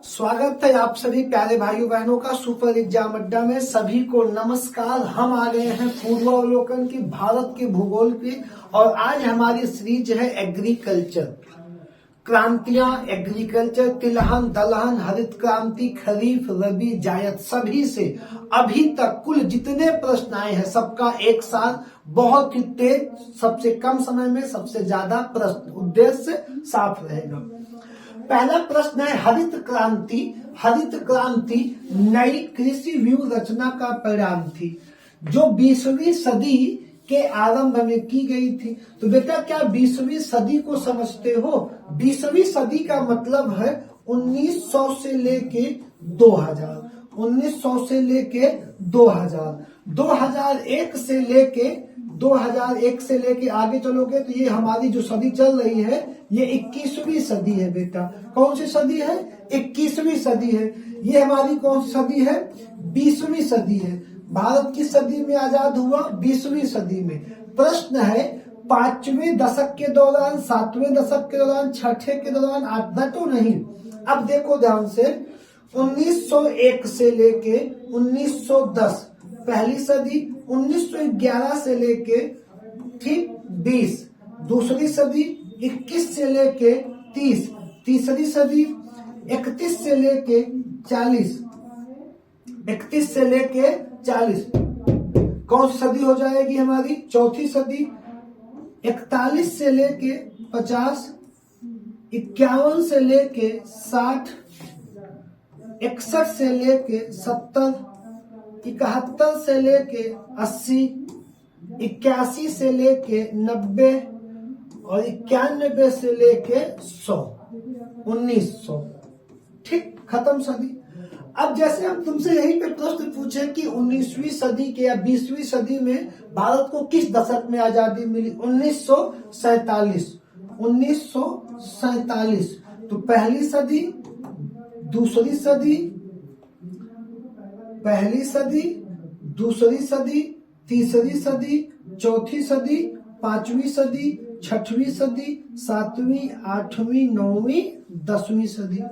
स्वागत है आप सभी प्यारे भाइयों बहनों का सुपर एग्जाम अड्डा में। सभी को नमस्कार। हम आ गए हैं पूर्वावलोकन की भारत के भूगोल पे और आज हमारी सीरीज है एग्रीकल्चर, क्रांतियां, एग्रीकल्चर, तिलहन, दलहन, हरित क्रांति, खरीफ, रबी, जायद, सभी से अभी तक कुल जितने प्रश्न आए हैं सबका एक साथ बहुत ही तेज, सबसे कम समय में सबसे ज्यादा प्रश्न, उद्देश्य साफ रहेगा। पहला प्रश्न है हरित क्रांति। हरित क्रांति नई कृषि व्यूह रचना का परिणाम थी जो 20वीं सदी के आरंभ में की गई थी। तो बेटा क्या 20वीं सदी को समझते हो? 20वीं सदी का मतलब है 1900 से लेके 2000, 1900 से लेके 2000, 2001 से लेके 2001 से लेके आगे चलोगे तो ये हमारी जो सदी चल रही है ये 21वीं सदी है बेटा। कौन सी सदी है? 21वीं सदी है। ये हमारी कौन सी सदी है? 20वीं सदी है। भारत किस सदी में आजाद हुआ? 20वीं सदी में। प्रश्न है 5वें दशक के दौरान, 7वें दशक के दौरान, 6ठे के दौरान, 8 तो नहीं। अब देखो ध्यान से, 1901 से लेके 1910 पहली सदी, 1911 से लेके ठीक 20 दूसरी सदी, 21 से लेके 30 तीसरी सदी, 31 से लेके 40, 31 से लेके 40 कौन सी सदी हो जाएगी हमारी? चौथी सदी। 41 से लेके 50, 51 से लेके 60, 61 से लेके 70, 71 से लेके 80, 81 से लेके 90 और 91 से लेके 100, 1900। ठीक, खत्म सदी। अब जैसे हम तुमसे यही पे प्रश्न पूछे कि 19वीं सदी के या 20वीं सदी में भारत को किस दशक में आजादी मिली? 1947, 1947। तो पहली सदी, दूसरी सदी, पहली सदी, दूसरी सदी, तीसरी सदी, चौथी सदी, 5वीं सदी, 6वीं सदी, 7वीं, 8वीं, 9वीं, 10वीं सदी।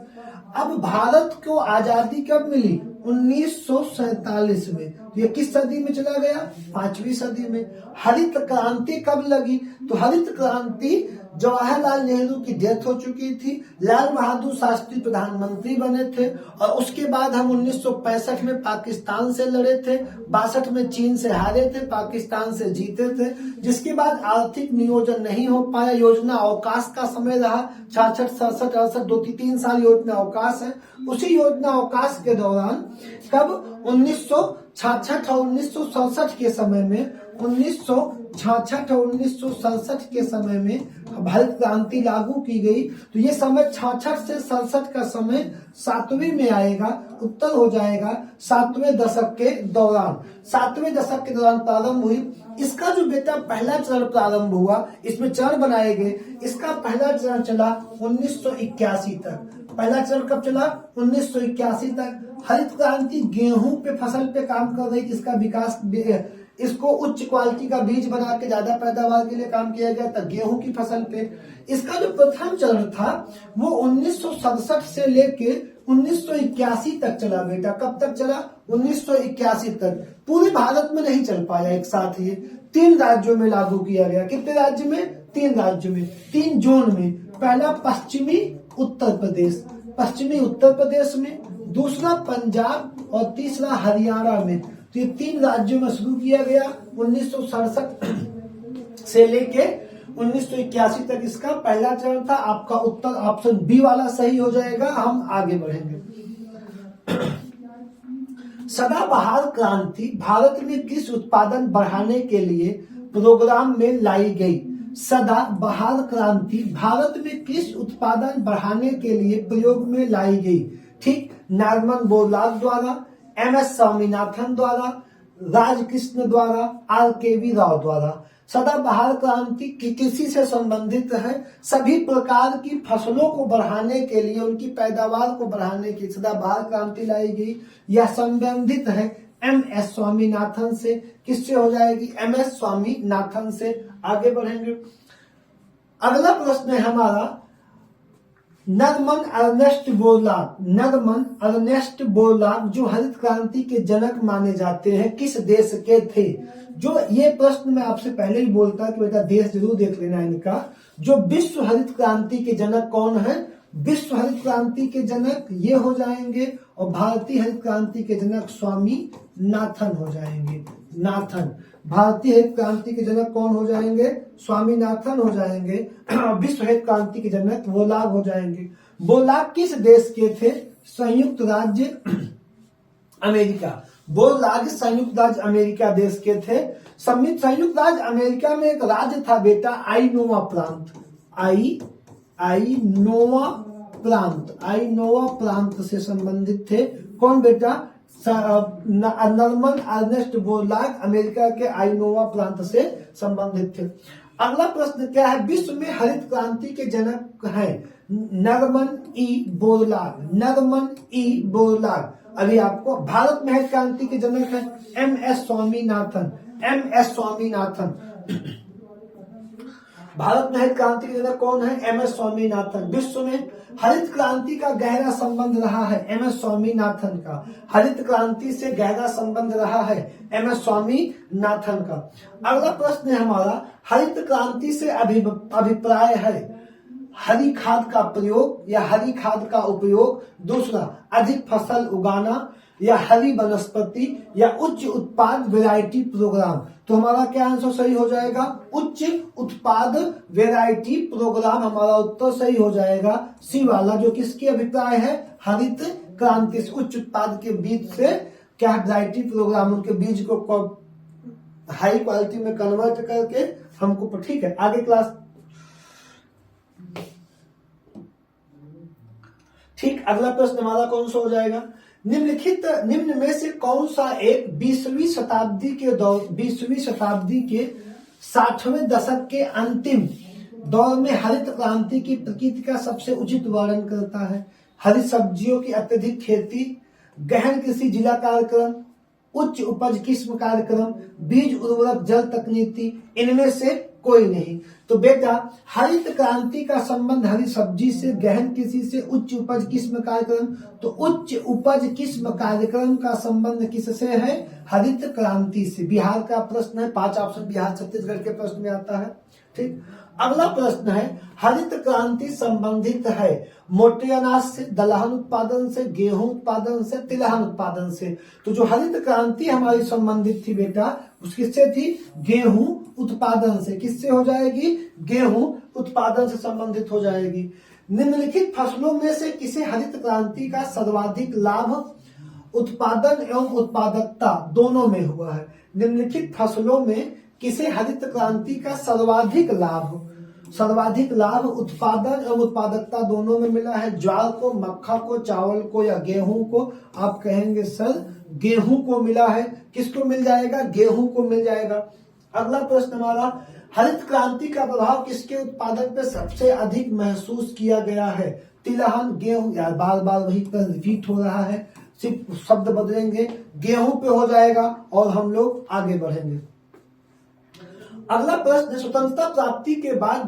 अब भारत को आजादी कब मिली? 1947 में। ये किस सदी में चला गया? 5वीं सदी में। हरित क्रांति कब लगी? तो हरित क्रांति जवाहरलाल नेहरू की डेथ हो चुकी थी, लाल बहादुर शास्त्री प्रधानमंत्री बने थे और उसके बाद हम 1965 में पाकिस्तान से लड़े थे, 62 में चीन से हारे थे, पाकिस्तान से जीते थे। जिसके बाद आर्थिक नियोजन नहीं हो पाया, योजना अवकाश का समय रहा, 66, 67, 68, 2-3 साल योजना अवकाश है। उसी योजना अवकाश के दौरान कब 1966 और 1967 के समय में, 1966 और 1967 के समय में हरित क्रांति लागू की गई। तो ये समय 66 से 67 का समय 7वीं में आएगा, उत्तर हो जाएगा 7वें दशक के दौरान। 7वें दशक के दौरान प्रारंभ हुई। इसका जो बेटा पहला चरण प्रारंभ हुआ, इसमें चरण बनाए गए। इसका पहला चरण चला 1981 तक। पहला चरण कब चला? 1981 तक। हरित क्रांति गेहूं पे फसल पे काम कर रही थी, इसका विकास, इसको उच्च क्वालिटी का बीज बना के ज्यादा पैदावार के लिए काम किया गया था गेहूं की फसल पे। इसका जो प्रथम चरण था वो 1967 से लेके 1981 तक चला बेटा। कब तक चला? 1981 तक। पूरे भारत में नहीं चल पाया एक साथ, ये 3 राज्यों में लागू किया गया। कितने राज्य में? 3 राज्यों में, 3 जोन में। पहला पश्चिमी उत्तर प्रदेश, पश्चिमी उत्तर प्रदेश में, दूसरा पंजाब और तीसरा हरियाणा में। तो ये 3 राज्यों में शुरू किया गया 1967 से लेके 1981 तक। इसका पहला चरण था। आपका उत्तर ऑप्शन बी वाला सही हो जाएगा। हम आगे बढ़ेंगे। सदाबहार क्रांति भारत में किस उत्पादन बढ़ाने के लिए प्रोग्राम में लाई गई? सदाबहार क्रांति भारत में किस उत्पादन बढ़ाने के लिए प्रयोग में लाई गई? ठीक, नॉर्मन बोरलॉग द्वारा, MS स्वामीनाथन द्वारा, राजकृष्ण द्वारा, RKV राव द्वारा। सदाबहार क्रांति की कृषि से संबंधित है। सभी प्रकार की फसलों को बढ़ाने के लिए, उनकी पैदावार को बढ़ाने के लिए सदाबहार क्रांति लाई गई। यह संबंधित है MS स्वामीनाथन से। किससे हो जाएगी? MS स्वामीनाथन से। आगे बढ़ेंगे। अगला प्रश्न है हमारा, नॉर्मन अर्नेस्ट बोरलाग जो हरित क्रांति के जनक माने जाते हैं किस देश के थे? जो ये प्रश्न मैं आपसे पहले ही बोलता कि बेटा देश जरूर देख लेना इनका। जो विश्व हरित क्रांति के जनक कौन है? विश्व हरित क्रांति के जनक ये हो जाएंगे, और भारतीय हरित क्रांति के जनक स्वामीनाथन हो जाएंगे। नाथन भारतीय हरित क्रांति के जनक कौन हो जाएंगे? स्वामीनाथन हो जाएंगे। विश्व हरित क्रांति के जनक बोरलाग हो जाएंगे। बोरलाग किस देश के थे? संयुक्त राज्य अमेरिका। बोरलाग संयुक्त राज्य अमेरिका देश के थे। संयुक्त राज्य अमेरिका में एक राज्य था बेटा आइनोवा प्रांत। आइनोवा प्रांत से संबंधित थे। कौन बेटा? नॉर्मन अर्नेस्ट बोरलाग अमेरिका के आइनोवा प्रांत से संबंधित थे। अगला प्रश्न क्या है? विश्व में हरित क्रांति के जनक है नॉर्मन ई बोरलाग। अभी आपको भारत में हरित क्रांति के जनक है एमएस स्वामीनाथन। भारत में हरित क्रांति के जनक कौन है? एमएस स्वामीनाथन। विश्व में हरित क्रांति का गहरा संबंध रहा है एमएस स्वामीनाथन का। हरित क्रांति से गहरा संबंध रहा है एमएस स्वामीनाथन का। अगला प्रश्न है हमारा, हरित क्रांति से अभिप्राय है हरी खाद का प्रयोग या हरी खाद का उपयोग। दूसरा, अधिक फसल उगाना या हरी वनस्पति या उच्च उत्पाद वैरायटी प्रोग्राम। तो हमारा क्या आंसर सही हो जाएगा? उच्च उत्पाद वैरायटी प्रोग्राम हमारा उत्तर सही हो जाएगा, सी वाला, जो किसके अभिप्राय है? हरित क्रांति से उच्च उत्पाद के बीज से क्या वैरायटी प्रोग्राम, उनके बीज को हाई क्वालिटी में कन्वर्ट करके हमको। ठीक है, आगे क्लास। ठीक, अगला प्रश्न हमारा कौन सा हो जाएगा? निम्न में से कौन सा एक 20वीं शताब्दी के 60वें दशक के अंतिम दौर में हरित क्रांति की प्रकृति का सबसे उचित वर्णन करता है? हरी सब्जियों की अत्यधिक खेती, गहन कृषि जिला कार्यक्रम, उच्च उपज किस्म कार्यक्रम, बीज उर्वरक जल तकनीकी, इनमें से कोई नहीं। तो बेटा हरित क्रांति का संबंध हरी सब्जी से, गहन कृषि से, उच्च उपज किस्म कार्यक्रम। तो उच्च उपज किस्म कार्यक्रम का संबंध किससे है? हरित क्रांति से। बिहार का प्रश्न है, 5 ऑप्शन बिहार छत्तीसगढ़ के प्रश्न में आता है। ठीक, अगला प्रश्न है, हरित क्रांति संबंधित है मोटे अनाज से, दलहन उत्पादन से, गेहूं उत्पादन से, तिलहन उत्पादन से। तो जो हरित क्रांति हमारी संबंधित थी बेटा, उसकिससे थी? गेहूं उत्पादन से। किससे हो जाएगी? गेहूं उत्पादन से संबंधित हो जाएगी। निम्नलिखित फसलों में से किसे हरित क्रांति का सर्वाधिक लाभ उत्पादन एवं उत्पादकता दोनों में हुआ है? निम्नलिखित फसलों में किसे हरित क्रांति का सर्वाधिक लाभ उत्पादन एवं उत्पादकता दोनों में मिला है? ज्वार को, मक्का को, चावल को या गेहूं को? आप कहेंगे सर गेहूं को मिला है। किसको मिल जाएगा? गेहूं को मिल जाएगा। अगला प्रश्न हमारा, हरित क्रांति का प्रभाव किसके उत्पादन पे सबसे अधिक महसूस किया गया है? तिलहन, गेहूं? यार बार बार वही पर रिपीट हो रहा है, सिर्फ शब्द बदलेंगे। गेहूं पे हो जाएगा और हम लोग आगे बढ़ेंगे। अगला प्रश्न, स्वतंत्रता प्राप्ति के बाद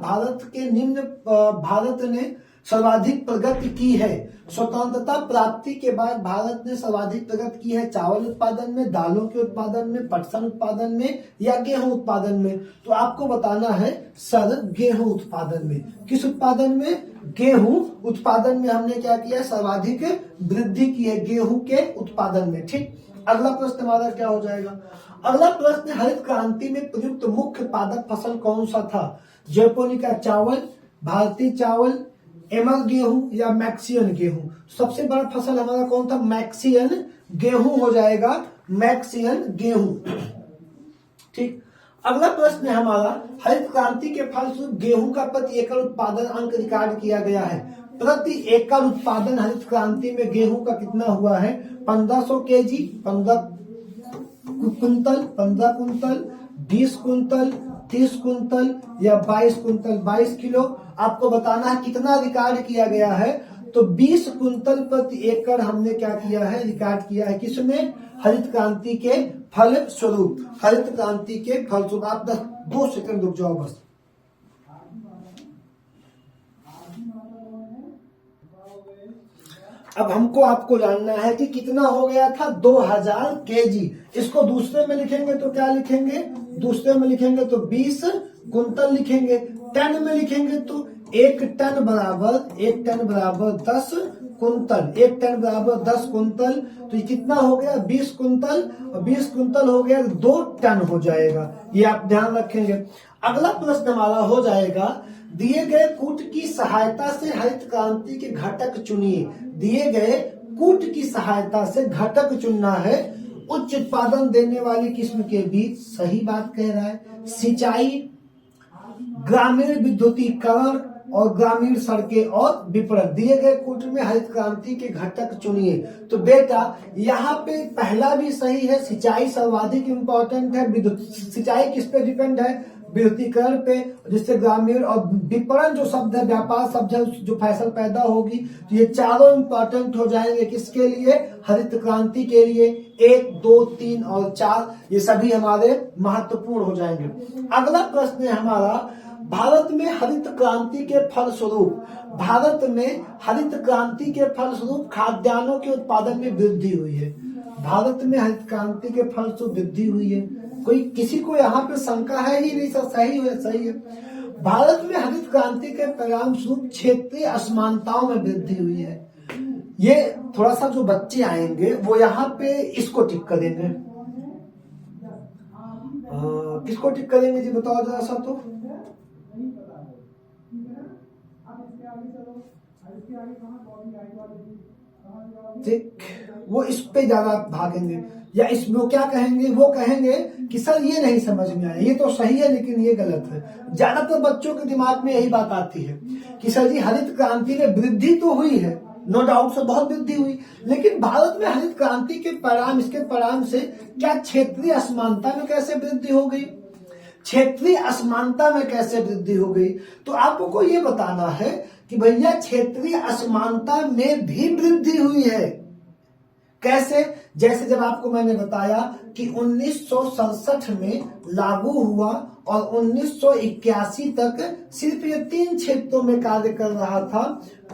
भारत ने सर्वाधिक प्रगति की है। स्वतंत्रता प्राप्ति के बाद भारत ने सर्वाधिक प्रगति की है चावल उत्पादन में, दालों के उत्पादन में, पटसन उत्पादन में या गेहूं उत्पादन में? तो आपको बताना है सर गेहूं उत्पादन में। किस उत्पादन में? गेहूं उत्पादन में हमने क्या किया? सर्वाधिक वृद्धि की है गेहूं के उत्पादन में। ठीक, अगला प्रश्न हमारा क्या हो जाएगा? अगला प्रश्न, हरित क्रांति में प्रयुक्त मुख्य पादप फसल कौन सा था? जैपोनिका चावल, भारतीय चावल, एमल गेहूं या मैक्सियन गेहूं? सबसे बड़ा फसल हमारा कौन था? मैक्सियन गेहूं हो जाएगा, मैक्सियन गेहूं। ठीक, अगला प्रश्न है हमारा, हरित क्रांति के फलस्वरूप गेहूं का प्रति एकड़ उत्पादन अंक रिकॉर्ड किया गया है। प्रति एकड़ उत्पादन हरित क्रांति में गेहूं का कितना हुआ है? 1500 केजी, 15 कुंतल, 20 कुंतल, 30 कुंतल या 22 कुंतल, 22 किलो। आपको बताना है कितना रिकॉर्ड किया गया है। तो 20 कुंतल प्रति एकड़ हमने क्या किया है? रिकॉर्ड किया है। किसमें? हरित क्रांति के फल स्वरूप। हरित क्रांति के फलस्वरूप। आप 2 सेकंड रुक जाओ बस। अब हमको आपको जानना है कि कितना हो गया था 2000 केजी। इसको दूसरे में लिखेंगे तो क्या लिखेंगे, दूसरे में लिखेंगे तो 20 कुंतल लिखेंगे। टन में लिखेंगे तो 1 टन बराबर 10 कुंतल। 1 टन बराबर 10 कुंतल। तो ये कितना हो गया 20 कुंतल, और 20 कुंतल हो गया 2 टन हो जाएगा। ये आप ध्यान रखेंगे। अगला प्रश्न हमारा हो जाएगा, दिए गए कूट की सहायता से हरित क्रांति के घटक चुनिए। दिए गए कूट की सहायता से घटक चुनना है। उच्च उत्पादन देने वाली किस्म के बीज, सही बात कह रहा है। सिंचाई, ग्रामीण विद्युतीकरण और ग्रामीण सड़कें और विपणन। दिए गए कूट में हरित क्रांति के घटक चुनिए। तो बेटा यहाँ पे पहला भी सही है, सिंचाई सर्वाधिक इंपॉर्टेंट है। विद्युत सिंचाई किस पे डिपेंड है, विद्युतीकरण पे, जिससे ग्रामीण और विपणन जो शब्द है, व्यापार शब्द है, जो फसल पैदा होगी। तो ये चारों इंपॉर्टेंट हो जाएंगे किसके लिए, हरित क्रांति के लिए। 1, 2, 3 और 4 ये सभी हमारे महत्वपूर्ण हो जाएंगे। अगला प्रश्न है हमारा, भारत में हरित क्रांति के फलस्वरूप, भारत में हरित क्रांति के फलस्वरूप खाद्यान्नों के उत्पादन में वृद्धि हुई है। भारत में हरित क्रांति के फलस्वरूप वृद्धि हुई है। कोई किसी को यहाँ पे शंका है ही नहीं, सर सही है, सही है। भारत में हरित क्रांति के परिणाम स्वरूप क्षेत्रीय असमानताओं में वृद्धि हुई है। ये थोड़ा सा जो बच्चे आएंगे वो यहाँ पे इसको टिक करेंगे। किसको टिक करेंगे जी बताओ जरा सा। तो ठीक, वो इस पे ज्यादा भागेंगे, या इसमें क्या कहेंगे, वो कहेंगे कि सर ये नहीं समझ में आया, ये तो सही है लेकिन ये गलत है। ज्यादातर बच्चों के दिमाग में यही बात आती है कि सर जी हरित क्रांति में वृद्धि तो हुई है, नो डाउट से बहुत वृद्धि हुई, लेकिन भारत में हरित क्रांति के परिणाम, इसके परिणाम से क्या क्षेत्रीय असमानता में कैसे वृद्धि हो गई, क्षेत्रीय असमानता में कैसे वृद्धि हो गई। तो आपको ये बताना है कि भैया क्षेत्रीय असमानता में भी वृद्धि हुई है। कैसे, जैसे जब आपको मैंने बताया कि 1967 में लागू हुआ और 1981 तक सिर्फ ये 3 क्षेत्रों में कार्य कर रहा था,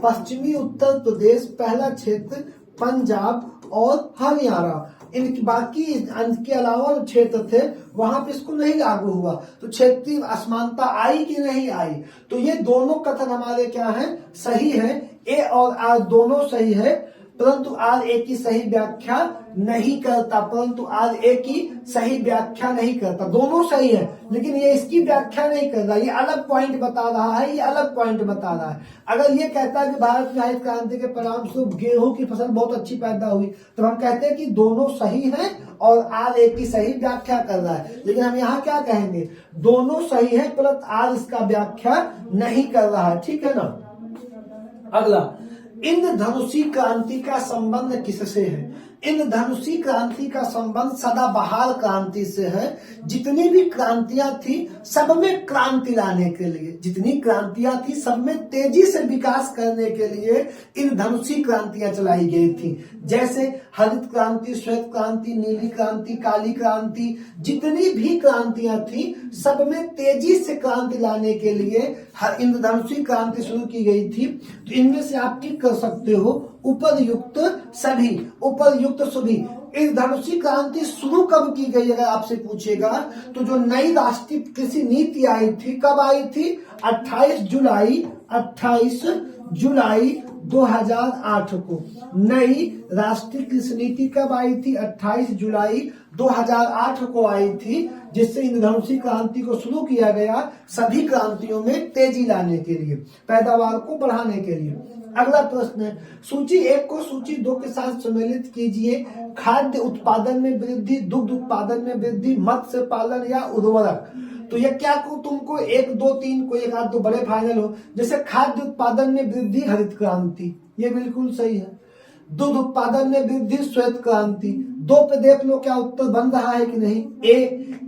पश्चिमी उत्तर प्रदेश, पहला क्षेत्र पंजाब और हरियाणा। इनकी बाकी के अलावा जो क्षेत्र थे वहां पे इसको नहीं लागू हुआ। तो क्षेत्रीय असमानता आई कि नहीं आई। तो ये दोनों कथन हमारे क्या है, सही है। ए और आर दोनों सही है, परंतु आर ए की सही व्याख्या नहीं करता, परंतु आर ए की सही व्याख्या नहीं करता। दोनों सही है लेकिन ये इसकी व्याख्या नहीं कर रहा, ये अलग पॉइंट बता रहा है, ये अलग पॉइंट बता रहा है। अगर ये कहता है कि भारत में हरित क्रांति के परिणाम स्वरूप गेहूं की फसल बहुत अच्छी पैदा हुई, तो हम कहते हैं कि दोनों सही है और आर ए की सही व्याख्या कर रहा है। लेकिन हम यहाँ क्या कहेंगे, दोनों सही है परंतु आर इसका व्याख्या नहीं कर रहा है। ठीक है ना। अगला, इंद्रधनुषी क्रांति का संबंध किससे है। इंद्रधनुषी क्रांति का संबंध सदाबहार क्रांति से है। जितनी भी क्रांतियां थी सब में क्रांति लाने के लिए, जितनी क्रांतियां थी सब में तेजी से विकास करने के लिए इंद्रधनुषी क्रांतियां चलाई गई थी। जैसे हरित क्रांति, श्वेत क्रांति, नीली क्रांति, काली क्रांति, जितनी भी क्रांतियां थी सब में तेजी से क्रांति लाने के लिए इंद्रधनुषी क्रांति शुरू की गई थी। तो इनमें से आप टिक कर सकते हो उपरयुक्त सभी, उपरयुक्त सभी। इंद्रधनुषी क्रांति शुरू कब की गई अगर आपसे पूछेगा तो जो नई राष्ट्रीय कृषि नीति आई थी, कब आई थी, 28 जुलाई 2008 को। नई राष्ट्रीय कृषि नीति कब आई थी, 28 जुलाई 2008 को आई थी, जिससे इंद्रधनुषी क्रांति को शुरू किया गया सभी क्रांतियों में तेजी लाने के लिए, पैदावार को बढ़ाने के लिए। अगला प्रश्न है, सूची 1 को सूची 2 के साथ सम्मिलित कीजिए। खाद्य उत्पादन में वृद्धि, दुग्ध उत्पादन में वृद्धि, मत्स्य पालन या उर्वरक। तो ये क्या को तुमको 1, 2, 3 को एक आध दो बड़े फाइनल हो। जैसे खाद्य उत्पादन में वृद्धि हरित क्रांति, ये बिल्कुल सही है। दुग्ध उत्पादन में वृद्धि श्वेत क्रांति। 2 पे देख लो क्या उत्तर बन रहा है कि नहीं।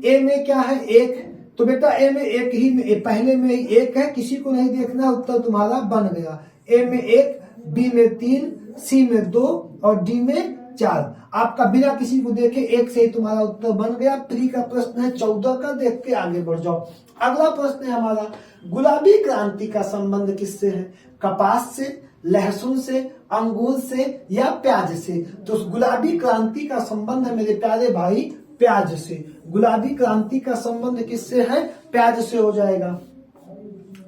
ए में क्या है 1, तो बेटा ए में 1 ही में, पहले में 1 है, किसी को नहीं देखना, उत्तर तुम्हारा बन गया। ए में 1, बी में 3, सी में 2 और डी में 4। आपका बिना किसी को देखे 1 से ही तुम्हारा उत्तर बन गया। प्री का प्रश्न है 14 का, देख के आगे बढ़ जाओ। अगला प्रश्न है हमारा, गुलाबी क्रांति का संबंध किससे है। कपास से, लहसुन से, अंगूर से या प्याज से। तो गुलाबी क्रांति का संबंध है मेरे प्यारे भाई प्याज से। गुलाबी क्रांति का संबंध किससे है? प्याज से हो जाएगा।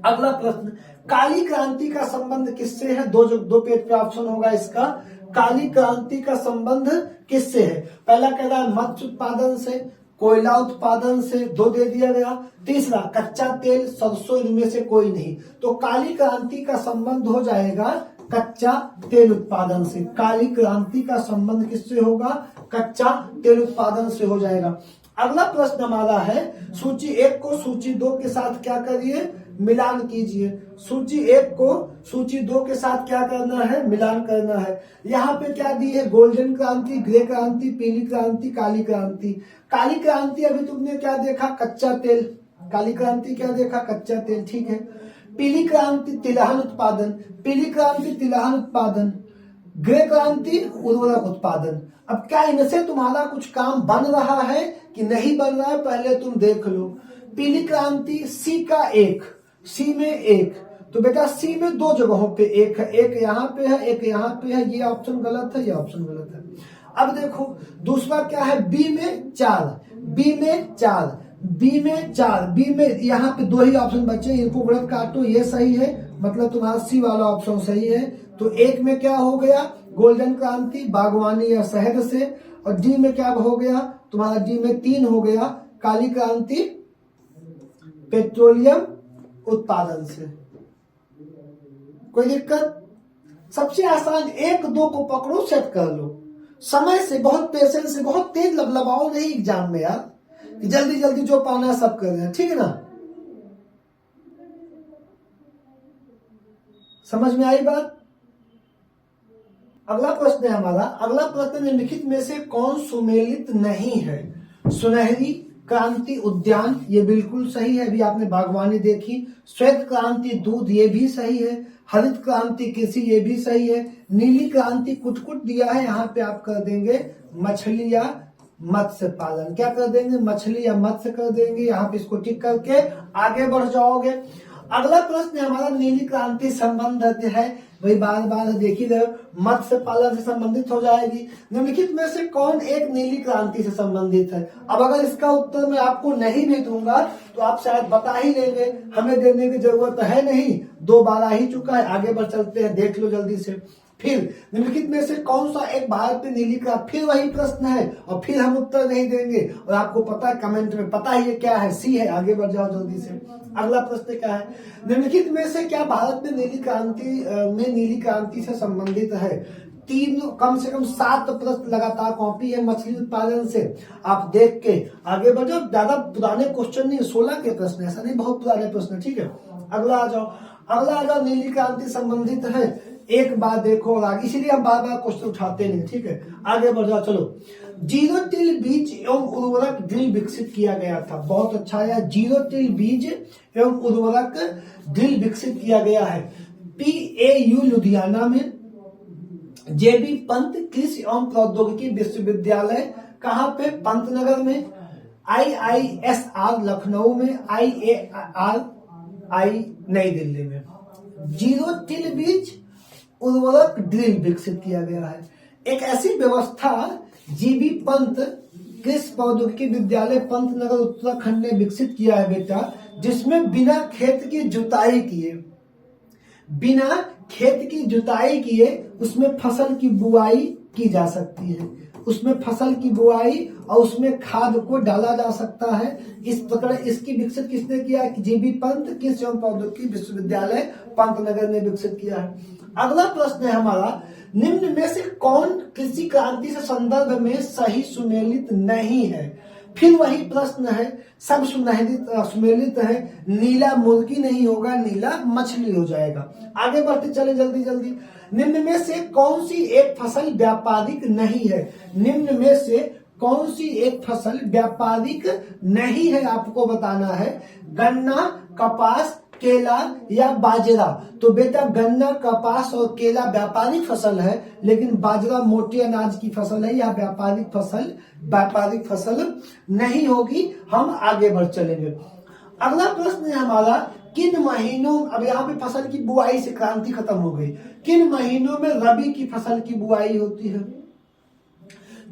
अगला प्रश्न, काली क्रांति का संबंध किससे है? दो पेज पे ऑप्शन होगा इसका। काली क्रांति का संबंध किससे है? पहला कह रहा है मत्स्य उत्पादन से, कोयला उत्पादन से, 2 दे दिया गया। तीसरा कच्चा तेल, सरसों, इनमें से कोई नहीं। तो काली क्रांति का संबंध हो जाएगा कच्चा तेल उत्पादन से। काली क्रांति का संबंध किससे होगा? कच्चा तेल उत्पादन से हो जाएगा। अगला प्रश्न हमारा है, सूची 1 को सूची 2 के साथ क्या करिए? मिलान कीजिए। सूची 1 को सूची 2 के साथ क्या करना है? मिलान करना है। यहाँ पे क्या दी है? गोल्डन क्रांति, ग्रे क्रांति, पीली क्रांति, काली क्रांति। काली क्रांति अभी तुमने क्या देखा? कच्चा तेल। काली क्रांति क्या देखा? कच्चा तेल, ठीक है। पीली क्रांति तिलहन उत्पादन, पीली क्रांति तिलहन उत्पादन, ग्रे क्रांति उर्वरक उत्पादन। अब क्या इनसे तुम्हारा कुछ काम बन रहा है कि नहीं बन रहा है? पहले तुम देख लो। पीली क्रांति सी का 1, सी में 1, तो बेटा सी में 2 जगहों पे 1 है, एक यहाँ पे है, एक यहाँ पे है। ये ऑप्शन गलत है, ये ऑप्शन गलत है। अब देखो दूसरा क्या है? बी में 4, बी में 4, बी में 4, बी में यहाँ पे 2 ही ऑप्शन बचे, इनको गलत काटो, ये सही है, मतलब तुम्हारा सी वाला ऑप्शन सही है। तो 1 में क्या हो गया? गोल्डन क्रांति, बागवानी या शहद से। और डी में क्या हो गया? तुम्हारा डी में 3 हो गया, काली क्रांति पेट्रोलियम उत्पादन से। कोई दिक्कत? सबसे आसान 1 2 को पकड़ो, सेट कर लो। समय से, बहुत पेशेंस से, बहुत तेज लबलबाओ नहीं एग्जाम में यार, कि जल्दी जल्दी जो पाना है सब कर रहे हैं, ठीक है ना? समझ में आई बात? अगला प्रश्न है हमारा। अगला प्रश्न निम्नलिखित में से कौन सुमेलित नहीं है? सुनहरी क्रांति उद्यान, ये बिल्कुल सही है, अभी आपने बागवानी देखी। श्वेत क्रांति दूध, ये भी सही है। हरित क्रांति कृषि, ये भी सही है। नीली क्रांति कुट दिया है, यहाँ पे आप कर देंगे मछली या मत्स्य पालन। क्या कर देंगे? मछली या मत्स्य कर देंगे। यहाँ पे इसको टिक करके आगे बढ़ जाओगे। अगला प्रश्न हमारा नीली क्रांति संबंधित है, वही बार बार देख ही रहे, मत्स्य पालन से संबंधित हो जाएगी। निम्नलिखित में से कौन एक नीली क्रांति से संबंधित है? अब अगर इसका उत्तर मैं आपको नहीं भी दूंगा तो आप शायद बता ही लेंगे, हमें देने की जरूरत है नहीं, 2 बार आ ही चुका है। आगे बढ़ चलते हैं, देख लो जल्दी से। फिर निम्नलिखित में से कौन सा एक भारत में नीली क्रांति? फिर वही प्रश्न है और फिर हम उत्तर नहीं देंगे, और आपको पता है कमेंट में, पता ही है क्या है, सी है। आगे बढ़ जाओ जल्दी से। अगला प्रश्न क्या है? निम्नलिखित में से क्या भारत में नीली क्रांति से संबंधित है? 3 कम से कम 7 प्रश्न लगातार कॉपी है मछली उत्पादन से, आप देख के आगे बढ़ जाओ। ज्यादा पुराने क्वेश्चन नहीं, 16 के प्रश्न, ऐसा नहीं बहुत पुराने प्रश्न, ठीक है। अगला आ जाओ। नीली क्रांति संबंधित है, एक बार देखो और आगे, इसीलिए हम बार बार क्वेश्चन उठाते नहीं, ठीक है। आगे बढ़ जाओ, चलो। जीरो टिल बीज एवं उर्वरक ड्रिल विकसित किया गया था, बहुत अच्छा है। जीरो टिल बीज एवं उर्वरक ड्रिल विकसित किया गया है PAU लुधियाना में, JB पंत कृषि एवं प्रौद्योगिकी विश्वविद्यालय, कहाँ पे? पंतनगर में। IISR लखनऊ में, IARI नई दिल्ली में। जीरो टिल बीज उर्वरक ड्रिल विकसित किया गया है। एक ऐसी व्यवस्था JB पंत कृषि प्रौद्योगिकी विद्यालय पंतनगर उत्तराखंड ने विकसित किया है बेटा, जिसमें बिना खेत की जुताई किए उसमें फसल की बुआई की जा सकती है, उसमें फसल की बुआई और उसमें खाद को डाला जा सकता है। इस प्रकार इसकी विकसित किसने किया? JB पंत कृषि एवं प्रौद्योगिकी विश्वविद्यालय पंतनगर ने विकसित किया है। अगला प्रश्न है हमारा, निम्न में से कौन कृषि क्रांति से संदर्भ में सही सुमेलित नहीं है? फिर वही प्रश्न है, सब सुमेलित है। नीला मुर्गी नहीं होगा, नीला मछली हो जाएगा। आगे बढ़ते चले जल्दी जल्दी। निम्न में से कौन सी एक फसल व्यापारिक नहीं है? निम्न में से कौन सी एक फसल व्यापारिक नहीं है आपको बताना है। गन्ना, कपास, केला या बाजरा। तो बेटा गन्ना, कपास और केला व्यापारिक फसल है, लेकिन बाजरा मोटे अनाज की फसल है, या व्यापारिक फसल नहीं होगी। हम आगे बढ़ चलेंगे। अगला प्रश्न है हमारा, किन महीनों, अब यहाँ पे फसल की बुआई से क्रांति खत्म हो गई, किन महीनों में रबी की फसल की बुआई होती है?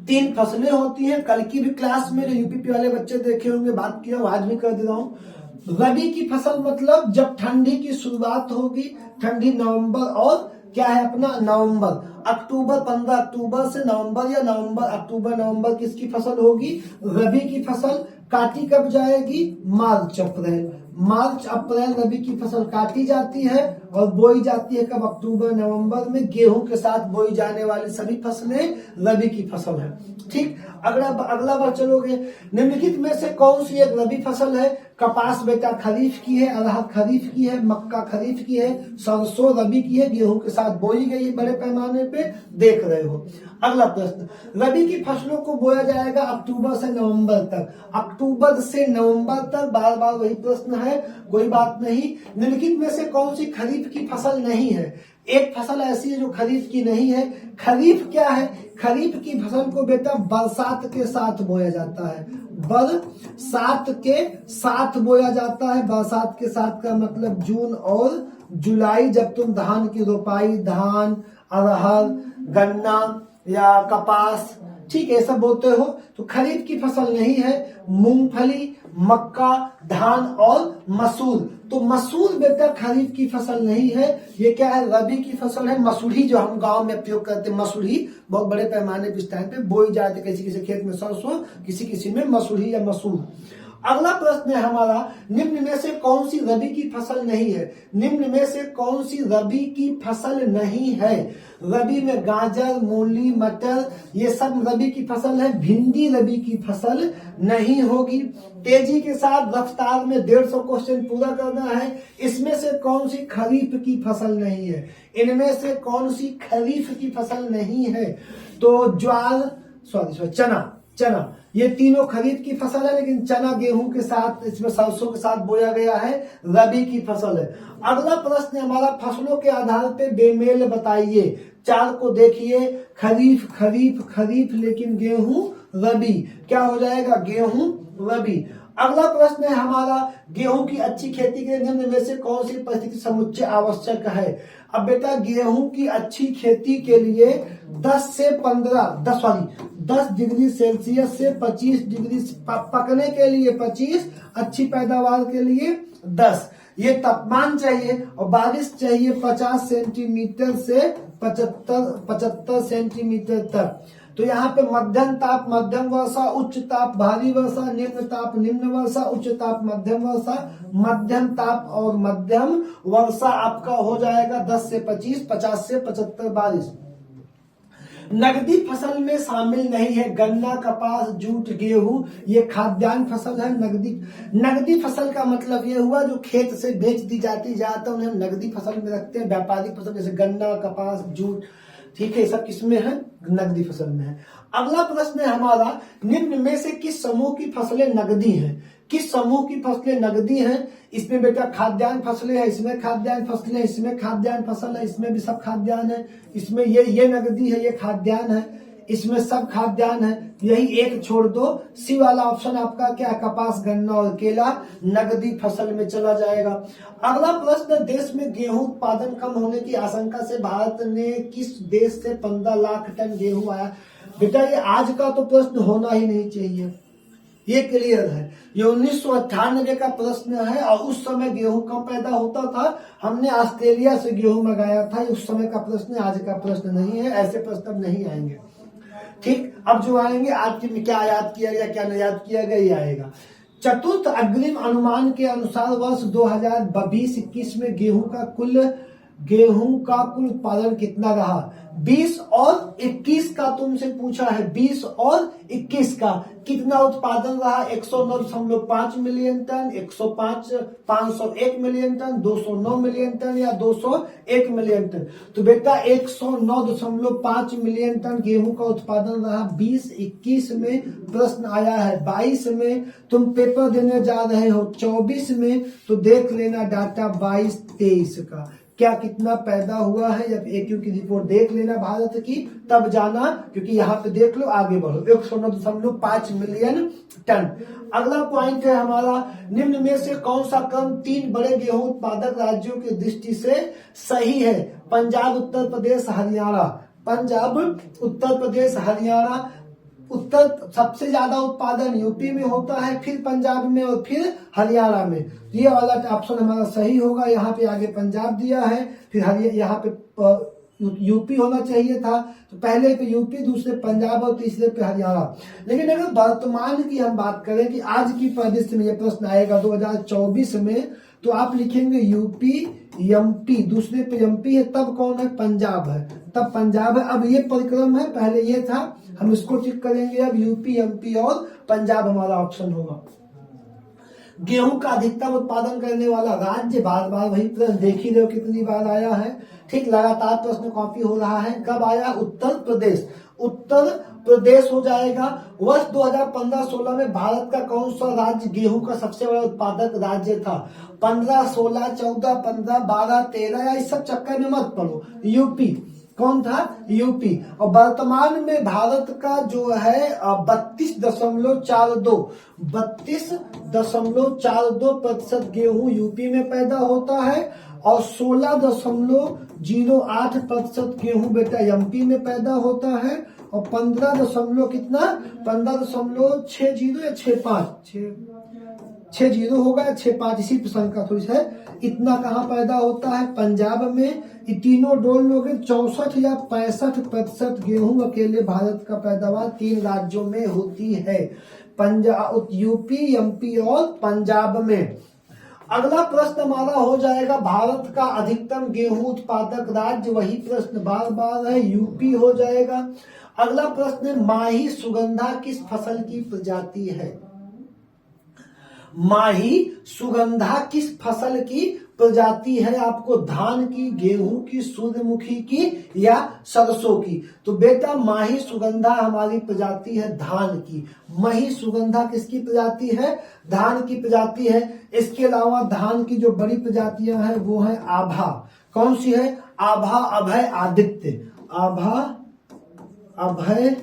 3 फसलें होती हैं। कल की भी क्लास में जो यूपीपी वाले बच्चे देखे होंगे बात किया, आज भी कर दे रहा हूं। रबी की फसल मतलब जब ठंडी की शुरुआत होगी, ठंडी नवंबर और क्या है अपना नवंबर, अक्टूबर, 15 अक्टूबर से नवंबर या नवंबर अक्टूबर नवंबर किसकी फसल होगी? रबी की फसल। काटी कब जाएगी? मार्च अप्रैल। मार्च अप्रैल रबी की फसल काटी जाती है और बोई जाती है कब? अक्टूबर नवंबर में। गेहूं के साथ बोई जाने वाली सभी फसलें रबी की फसल है। ठीक, अगला बार चलोगे, निम्नलिखित में से कौन सी एक रबी फसल है? कपास बेटा खरीफ की है, अरहर खरीफ की है, मक्का खरीफ की है, सरसों रबी की है, गेहूं के साथ बोई गई बड़े पैमाने पे, देख रहे हो। अगला प्रश्न, रबी की फसलों को बोया जाएगा अक्टूबर से नवंबर तक। अक्टूबर से नवंबर तक, बार बार वही प्रश्न है, कोई बात नहीं। निम्नलिखित में से कौन सी खरीफ की फसल नहीं है? एक फसल ऐसी है जो खरीफ की नहीं है। खरीफ क्या है? खरीफ की फसल को बेटा बरसात के साथ बोया जाता है, बरसात के साथ बोया जाता है। बरसात के साथ का मतलब जून और जुलाई, जब तुम धान की रोपाई, धान, अरहर, गन्ना या कपास, ठीक है, सब बोते हो, तो खरीफ की फसल नहीं है। मूंगफली, मक्का, धान और मसूर, तो मसूर बेटा खरीफ की फसल नहीं है, ये क्या है? रबी की फसल है। मसूरी जो हम गांव में प्रयोग करते हैं, मसूरी बहुत बड़े पैमाने पर इस टाइम पे बोई जाती है, किसी किसी खेत में सरसों, किसी किसी में मसूरी या मसूर। अगला प्रश्न है हमारा, निम्न में से कौन सी रबी की फसल नहीं है? निम्न में से कौन सी रबी की फसल नहीं है? रबी में गाजर, मूली, मटर, ये सब रबी की फसल है। भिंडी रबी की फसल नहीं होगी। तेजी के साथ रफ्तार में 150 क्वेश्चन पूरा करना है। इसमें से कौन सी खरीफ की फसल नहीं है? इनमें से कौन सी खरीफ की फसल नहीं है? तो ज्वार, चना, ये तीनों खरीफ की फसल है, लेकिन चना गेहूं के साथ, इसमें सरसों के साथ बोया गया है, रबी की फसल है। अगला प्रश्न हमारा, फसलों के आधार पे बेमेल बताइए। 4 को देखिए, खरीफ खरीफ खरीफ, लेकिन गेहूं रबी, क्या हो जाएगा? गेहूं रबी। अगला प्रश्न है हमारा, गेहूं की अच्छी खेती के लिए निम्न में से कौन सी परिस्थिति समुच्चय आवश्यक है? अब बेटा गेहूं की अच्छी खेती के लिए 10 डिग्री सेल्सियस से 25 डिग्री, पकने के लिए 25, अच्छी पैदावार के लिए 10, ये तापमान चाहिए, और बारिश चाहिए 50 सेंटीमीटर से 75 सेंटीमीटर तक। तो यहाँ पे मध्यम ताप मध्यम वर्षा, उच्च ताप भारी वर्षा, निम्न ताप निम्न वर्षा, उच्च ताप मध्यम वर्षा, मध्यम ताप और मध्यम वर्षा आपका हो जाएगा 10 से 25, 50 से 75 बारिश। नगदी फसल में शामिल नहीं है गन्ना, कपास, जूट, गेहूं, ये खाद्यान्न फसल है। नगदी फसल का मतलब ये हुआ जो खेत से बेच दी जाती, ज्यादातर उन्हें नगदी फसल में रखते हैं। व्यापारिक फसल जैसे गन्ना, कपास, जूट, ठीक है, सब किसमें है? नगदी फसल में है। अगला प्रश्न है हमारा, निम्न में से किस समूह की फसलें नगदी हैं? किस समूह की फसलें नगदी हैं? इसमें बेटा खाद्यान्न फसलें हैं, इसमें खाद्यान्न फसलें, इसमें खाद्यान्न फसल है, इसमें भी सब खाद्यान्न है, इसमें ये नगदी है, ये खाद्यान्न है, इसमें सब खाद्यान्न है। यही एक छोड़ दो, सी वाला ऑप्शन आपका क्या है? कपास, गन्ना और केला नगदी फसल में चला जाएगा। अगला प्रश्न, देश में गेहूं उत्पादन कम होने की आशंका से भारत ने किस देश से 15 लाख टन गेहूं आया? बेटा ये आज का तो प्रश्न होना ही नहीं चाहिए, ये क्लियर है। ये 1998 का प्रश्न है, और उस समय गेहूं कम पैदा होता था, हमने ऑस्ट्रेलिया से गेहूं मंगाया था। उस समय का प्रश्न, आज का प्रश्न नहीं है, ऐसे प्रश्न अब नहीं आएंगे। ठीक, अब जो आएंगे आज में क्या याद किया गया, क्या नहीं याद किया गया, ये आएगा। चतुर्थ अग्रिम अनुमान के अनुसार वर्ष 2020-21 में गेहूं का कुल उत्पादन कितना रहा? 20 और 21 का तुमसे पूछा है, 20 और 21 का कितना उत्पादन रहा? 109.5 million ton, 501 million ton, 209 million ton या 201 मिलियन टन। तो बेटा 109.5 मिलियन टन गेहूं का उत्पादन रहा 20-21 में। प्रश्न आया है 22 में, तुम पेपर देने जा रहे हो 24 में, तो देख लेना डाटा 22-23 का। क्या कितना पैदा हुआ है, जब AQ की रिपोर्ट देख लेना भारत की, तब जाना, क्योंकि यहाँ पे देख लो, आगे बढ़ो। 109.5 मिलियन टन। अगला पॉइंट है हमारा, निम्न में से कौन सा क्रम 3 बड़े गेहूं उत्पादक राज्यों की दृष्टि से सही है? पंजाब, उत्तर प्रदेश, हरियाणा। पंजाब, उत्तर प्रदेश, हरियाणा। उत्तर सबसे ज्यादा उत्पादन यूपी में होता है, फिर पंजाब में और फिर हरियाणा में। ये वाला ऑप्शन हमारा सही होगा। यहाँ पे आगे पंजाब दिया है, फिर यहाँ पे यूपी होना चाहिए था, तो पहले पे यूपी, दूसरे पंजाब और तीसरे पे हरियाणा। लेकिन अगर वर्तमान की हम बात करें कि आज की परिदृश्य में ये प्रश्न आएगा 2024 में, तो आप लिखेंगे यूपी, एमपी, दूसरे पे एमपी है, तब कौन है? पंजाब है, तब पंजाब है। अब ये परिक्रम है, पहले ये था, हम इसको टिक करेंगे। अब यूपी, एमपी और पंजाब हमारा ऑप्शन होगा। गेहूं का अधिकतम उत्पादन करने वाला राज्य, बार बार वही प्रश्न देख ही रहे हो कितनी बार आया है, ठीक, लगातार प्रश्न कॉपी हो रहा है। कब आया? उत्तर प्रदेश। उत्तर प्रदेश हो जाएगा। वर्ष 2015-16 में भारत का कौन सा राज्य गेहूं का सबसे बड़ा उत्पादक राज्य था? 15, 16, 14, 15, 12, 13, या इस सब चक्कर में मत पड़ो। यूपी कौन था? यूपी। और वर्तमान में भारत का जो है 32.42% गेहूं यूपी में पैदा होता है, और 16.08% गेहूं बेटा एमपी में पैदा होता है, और 15.60 या 60 होगा, 65, इसी प्रसंग का थोड़ी सा इतना कहाँ पैदा होता है? पंजाब में। ये तीनों डोल लोगे 64 या 65% गेहूं अकेले भारत का पैदावार 3 राज्यों में होती है, पंजाब, यूपी, एमपी और पंजाब में। अगला प्रश्न हमारा हो जाएगा, भारत का अधिकतम गेहूं उत्पादक राज्य, वही प्रश्न बार बार है, यूपी हो जाएगा। अगला प्रश्न, माही सुगंधा किस फसल की प्रजाति है? माही सुगंधा किस फसल की प्रजाति है? आपको धान की, गेहूं की, सूर्यमुखी की या सरसों की? तो बेटा माही सुगंधा हमारी प्रजाति है धान की। माही सुगंधा किसकी प्रजाति है? धान की प्रजाति है। इसके अलावा धान की जो बड़ी प्रजातियां हैं वो है आभा। कौन सी है? आभा, अभय, आदित्य। आभा, अभय,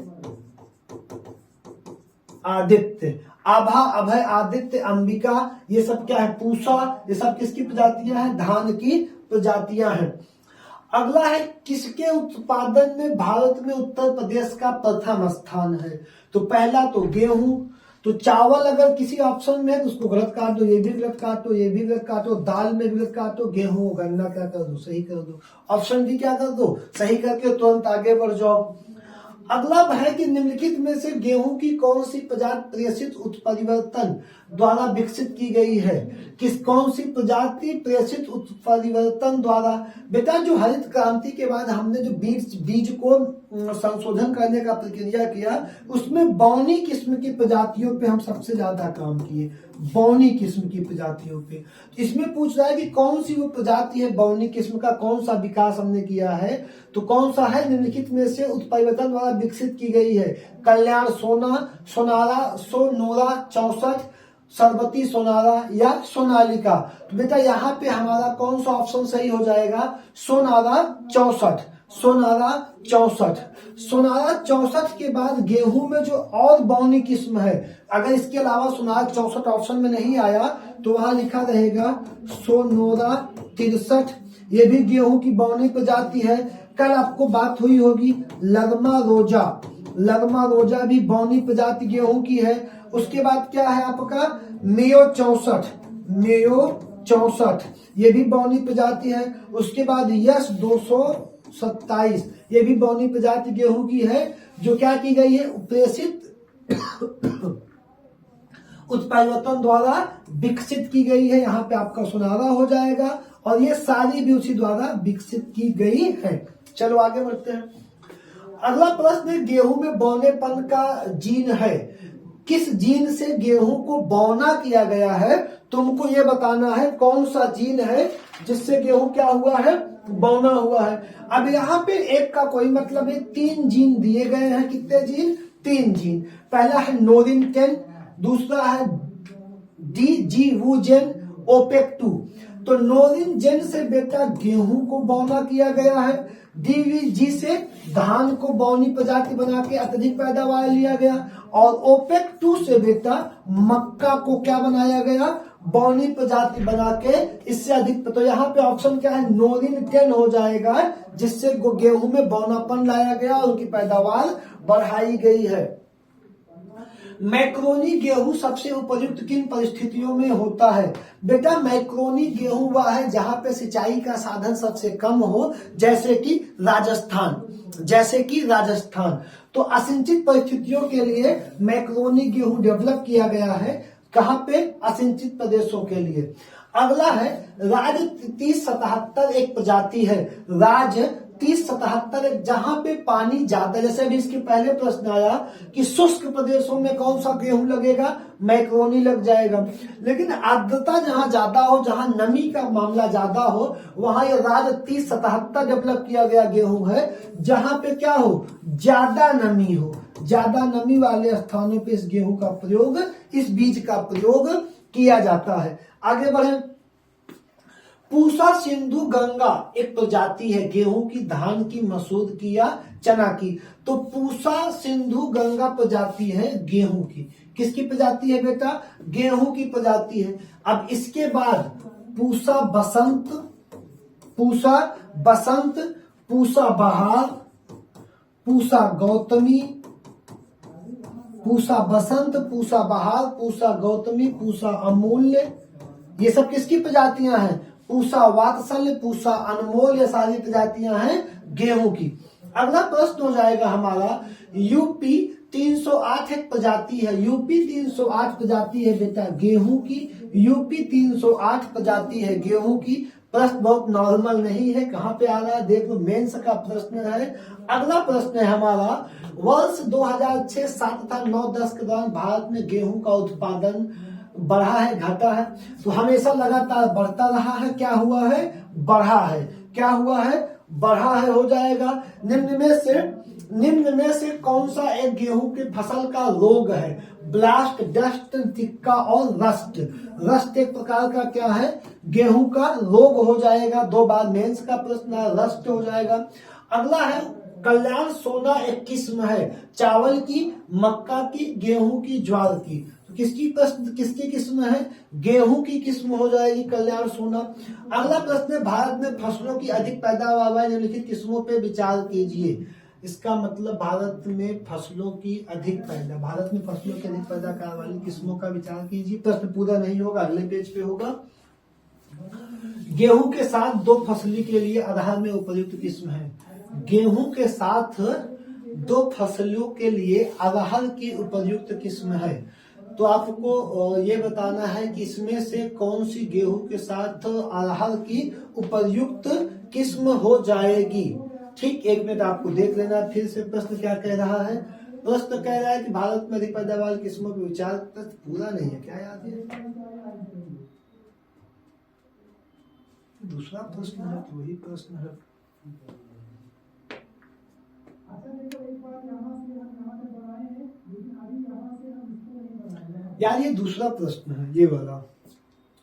आदित्य। आभा, अभय, आदित्य, अंबिका, ये सब क्या है? पूसा। ये सब किसकी प्रजातियां हैं? धान की प्रजातियां हैं। अगला है, किसके उत्पादन में भारत में उत्तर प्रदेश का प्रथम स्थान है? तो पहला तो गेहूं, तो चावल अगर किसी ऑप्शन में है तो उसको गलत काट दो, ये भी गलत काटो, ये भी गलत काटो, दाल में गलत काटो, गेहूं, गन्ना क्या कर दो? सही कर दो। ऑप्शन डी क्या कर दो? सही करके तुरंत आगे बढ़ जाओ। अगला है कि निम्नलिखित में से गेहूं की कौन सी प्रजाति प्रेषित उत्परिवर्तन द्वारा विकसित की गई है? कौन सी प्रजाति प्रेषित उत्परिवर्तन द्वारा? बेटा जो हरित क्रांति के बाद हमने जो बीज को संशोधन करने का प्रक्रिया किया, उसमें बौनी किस्म की प्रजातियों पे हम सबसे ज्यादा काम किए, बौनी किस्म की प्रजातियों पे। इसमें पूछ रहा है कि कौन सी वो प्रजाति है बौनी किस्म का, कौन सा विकास हमने किया है? तो कौन सा है? निम्नलिखित में से उत्परिवर्तन द्वारा विकसित की गई है? कल्याण सोना, सोनारा, सोनोरा 64, सरबती सोनारा या सोनालिका? तो बेटा यहाँ पे हमारा कौन सा ऑप्शन सही हो जाएगा? सोनारा 64। सोनारा 64। सोनारा 64 के बाद गेहूं में जो और बौनी किस्म है, अगर इसके अलावा सोनारा 64 ऑप्शन में नहीं आया तो वहां लिखा रहेगा सोनोरा 63। ये भी गेहूं की बौनी प्रजाति है। कल आपको बात हुई होगी लगमा रोजा, लगमा रोजा भी बौनी प्रजाति गेहूं की है। उसके बाद क्या है आपका? मेयो 64, मेयो 64, ये भी बौनी प्रजाति है। उसके बाद यश 227, ये भी बौनी प्रजाति गेहूं की है, जो क्या की गई है? प्रेषित उत्परिवर्तन द्वारा विकसित की गई है। यहाँ पे आपका सुनहरा हो जाएगा, और ये सारी भी उसी द्वारा विकसित की गई है। चलो आगे बढ़ते हैं। अगला प्रश्न, गेहूं में बौनेपन का जीन है, किस जीन से गेहूं को बौना किया गया है? तुमको ये बताना है कौन सा जीन है जिससे गेहूं क्या हुआ है? बौना हुआ है। अब यहाँ पे एक का कोई मतलब है, 3 जीन दिए गए हैं। कितने जीन? 3 जीन। पहला है नोरिन 10, दूसरा है डीजीवुजेन ओपेक 2, तो नोरिन जेन से बेटा गेहूं को बौना किया गया है। डीवीजी से धान को बौनी प्रजाति बना के अत्यधिक पैदावार लिया गया। और ओपेक 2 से बेटा मक्का को क्या बनाया गया, बौनी प्रजाति बना के इससे अधिक। तो यहाँ पे ऑप्शन क्या है, नोरिन 10 हो जाएगा, जिससे गेहूं में बौनापन लाया गया और उनकी पैदावार बढ़ाई गई है। मैक्रोनी गेहूं सबसे उपयुक्त किन परिस्थितियों में होता है? बेटा मैक्रोनी गेहूं वह है जहां पे सिंचाई का साधन सबसे कम हो, जैसे कि राजस्थान। तो असिंचित परिस्थितियों के लिए मैक्रोनी गेहूं डेवलप किया गया है। कहां पे? असिंचित प्रदेशों के लिए। अगला है राज 3077 एक प्रजाति है। राज 3077 जहां पे पानी ज्यादा, जैसे अभी इसके पहले प्रश्न आया कि शुष्क प्रदेशों में कौन सा गेहूं लगेगा, मैक्रोनी लग जाएगा। लेकिन आर्द्रता जहां ज्यादा हो, जहां नमी का मामला ज्यादा हो, वहां ये राज 3077 डेवलप किया गया गेहूं है, जहां पे क्या हो, ज्यादा नमी हो। ज्यादा नमी वाले स्थानों पे इस गेहूं का प्रयोग, इस बीज का प्रयोग किया जाता है। आगे बढ़े। पूसा सिंधु गंगा एक प्रजाति है गेहूं की, धान की, मसूर की या चना की। तो पूसा सिंधु गंगा प्रजाति है गेहूं की। किसकी प्रजाति है बेटा? गेहूं की प्रजाति है। अब इसके बाद पूसा बसंत, पूसा बहार, पूसा गौतमी, पूसा बसंत, पूसा बहार, पूसा गौतमी, पूसा अमूल्य, ये सब किसकी प्रजातियां हैं? पूसा वात्सल्य, पूसा अनमोल, ये सारी प्रजातियां हैं गेहूं की। अगला प्रश्न हो जाएगा हमारा, यूपी 308 एक प्रजाति है। यूपी 308 प्रजाति है बेटा गेहूं की। यूपी 308 प्रजाति है गेहूं की। प्रश्न बहुत नॉर्मल नहीं है, कहां पे आ रहा है देख लो, मेंस का प्रश्न है। अगला प्रश्न है हमारा, वर्ष 2006, 7 तथा 9, 10 के दौरान भारत में गेहूं का उत्पादन बढ़ा है, घटा है? तो हमेशा लगातार बढ़ता रहा है। क्या हुआ है? बढ़ा है। क्या हुआ है? बढ़ा है हो जाएगा। निम्न में से कौन सा एक गेहूं की फसल का रोग है? ब्लास्ट, डस्ट, टिक्का और रस्ट। रस्ट एक प्रकार का क्या है? गेहूं का रोग हो जाएगा। 2 बार मेंस का प्रश्न है, रस्ट हो जाएगा। अगला है कल्याण सोना एक किस्म है, चावल की, मक्का की, गेहूं की, ज्वार की। तो किसकी किस्म है? गेहूं की किस्म हो जाएगी कल्याण सोना। अगला प्रश्न है, भारत में फसलों की अधिक पैदावार वाली निम्नलिखित किस्मों पे विचार कीजिए। इसका मतलब भारत में फसलों की अधिक पैदावार वाली किस्मों का विचार कीजिए। प्रश्न पूरा नहीं होगा, अगले पेज पे होगा। गेहूं के साथ 2 फसली के लिए अरहर में उपयुक्त किस्म है। गेहूं के साथ 2 फसलों के लिए अरहर की उपयुक्त किस्म है। तो आपको ये बताना है कि इसमें से कौन सी गेहूं के साथ अरहर की उपयुक्त किस्म हो जाएगी। ठीक, 1 मिनट आपको देख लेना। फिर से प्रश्न क्या कह रहा है? प्रश्न कह रहा है कि भारत में अधिक पैदावार किस्मों पर विचार। पूरा नहीं है, क्या याद है? दूसरा प्रश्न है, वही प्रश्न है यार, ये दूसरा प्रश्न है, ये वाला।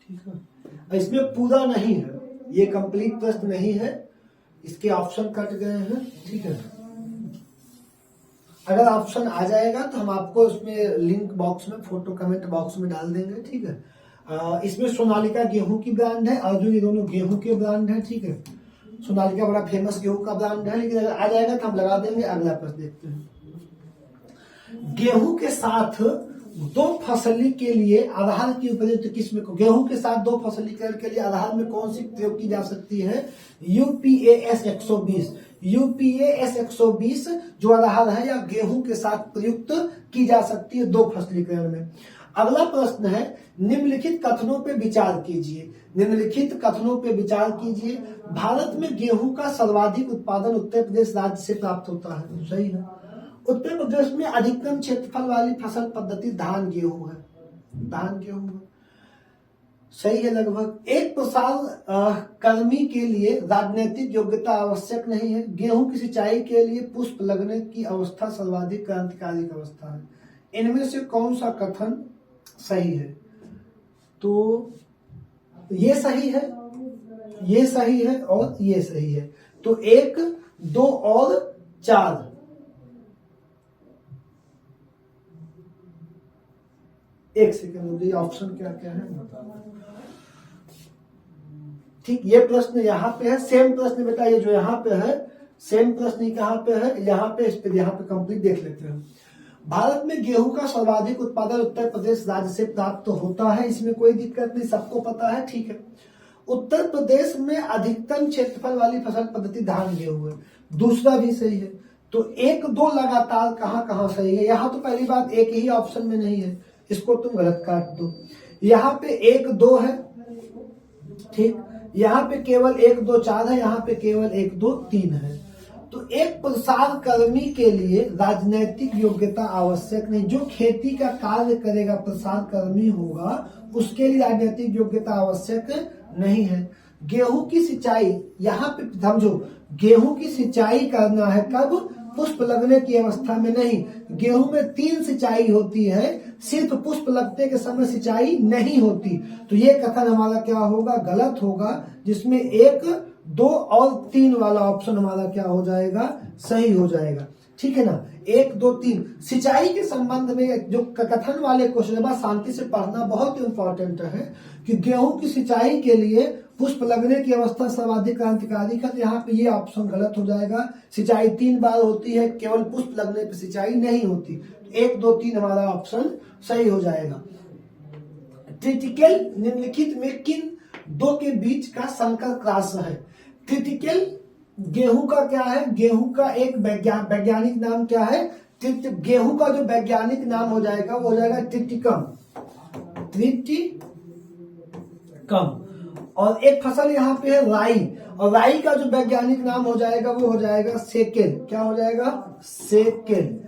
ठीक है, इसमें पूरा नहीं है, ये कंप्लीट प्रश्न नहीं है, इसके ऑप्शन कट गए हैं। ठीक है, अगर ऑप्शन आ जाएगा तो हम आपको उसमें लिंक बॉक्स में, फोटो कमेंट बॉक्स में डाल देंगे। ठीक है, इसमें सोनालिका गेहूं की ब्रांड है, अर्जुन, ये दोनों गेहूं के ब्रांड है। ठीक है, सोनालिका बड़ा फेमस गेहूं का ब्रांड है, लेकिन अगर आ जाएगा तो हम लगा देंगे। अगला प्रश्न देखते हैं, गेहूं के साथ 2 फसली के लिए अरहर की उपयुक्त किस्म को, गेहूं के साथ 2 फसली के लिए अरहर में कौन सी प्रयोग की जा सकती है? यूपीएएस 120। यूपीएएस 120 जो अरहर है या गेहूं के साथ प्रयुक्त की जा सकती है 2 फसलीकरण में। अगला प्रश्न है, निम्नलिखित कथनों पे विचार कीजिए। निम्नलिखित कथनों पे विचार कीजिए। भारत में गेहूं का सर्वाधिक उत्पादन उत्तर प्रदेश राज्य से प्राप्त होता है। सही है। उत्तर प्रदेश में अधिकतम क्षेत्रफल वाली फसल पद्धति धान गेहूं है। धान गेहूं है, सही है। लगभग 1 साल कर्मी के लिए राजनीतिक योग्यता आवश्यक नहीं है। गेहूं की सिंचाई के लिए पुष्प लगने की अवस्था सर्वाधिक क्रांतिकारी अवस्था है। इनमें से कौन सा कथन सही है? तो ये सही है, ये सही है और ये सही है, तो 1, 2 और 4। एक सेकंड मुझे ऑप्शन क्या क्या है ठीक। ये प्रश्न यहाँ पे है, सेम प्रश्न बेटा ये जो यहाँ पे है, सेम प्रश्न कहाँ पे है, यहाँ पे, इस पे, यहाँ पे कंप्लीट देख लेते हैं। भारत में गेहूं का सर्वाधिक उत्पादन उत्तर प्रदेश राज्य से प्राप्त होता है, इसमें कोई दिक्कत नहीं, सबको पता है, ठीक है। उत्तर प्रदेश में अधिकतम क्षेत्रफल वाली फसल पद्धति धान गेहूं है, दूसरा भी सही है। तो 1, 2 लगातार कहाँ कहाँ सही है। यहाँ तो पहली बात एक ही ऑप्शन में नहीं है, इसको तुम गलत काट दो। यहाँ पे 1, 2 है, ठीक। यहाँ पे केवल 1, 2, 4 है, यहाँ पे केवल 1, 2, 3 है। तो एक प्रसार कर्मी के लिए राजनैतिक योग्यता आवश्यक नहीं। जो खेती का कार्य करेगा, प्रसार कर्मी होगा, उसके लिए राजनीतिक योग्यता आवश्यक नहीं है। गेहूं की सिंचाई, यहाँ पे समझो, गेहूं की सिंचाई करना है कब, पुष्प लगने की अवस्था में नहीं। गेहूं में 3 सिंचाई होती है, सिर्फ पुष्प लगने के समय सिंचाई नहीं होती। तो ये कथन हमारा क्या होगा, गलत होगा, जिसमें 1, 2 और 3 वाला ऑप्शन हमारा क्या हो जाएगा, सही हो जाएगा, ठीक है ना। 1, 2, 3 सिंचाई के संबंध में जो कथन वाले क्वेश्चन, शांति से पढ़ना बहुत इंपॉर्टेंट है कि गेहूं की सिंचाई के लिए पुष्प लगने की अवस्था सर्वाधिक क्रांतिकारी है। यहाँ पे ये ऑप्शन गलत हो जाएगा। सिंचाई 3 बार होती है, केवल पुष्प लगने पर सिंचाई नहीं होती। 1, 2, 3 हमारा ऑप्शन सही हो जाएगा। क्रिटिकल निम्नलिखित में किन 2 के बीच का संकर क्रॉस है। क्रिटिकल गेहूं का क्या है, गेहूं का एक वैज्ञानिक नाम क्या है, गेहूं का जो वैज्ञानिक नाम हो जाएगा वो हो जाएगा ट्रिटिकम, ट्रिटिकम। और एक फसल यहाँ पे है राई, और राई का जो वैज्ञानिक नाम हो जाएगा वो हो जाएगा सेकेल। क्या हो जाएगा, सेकेल।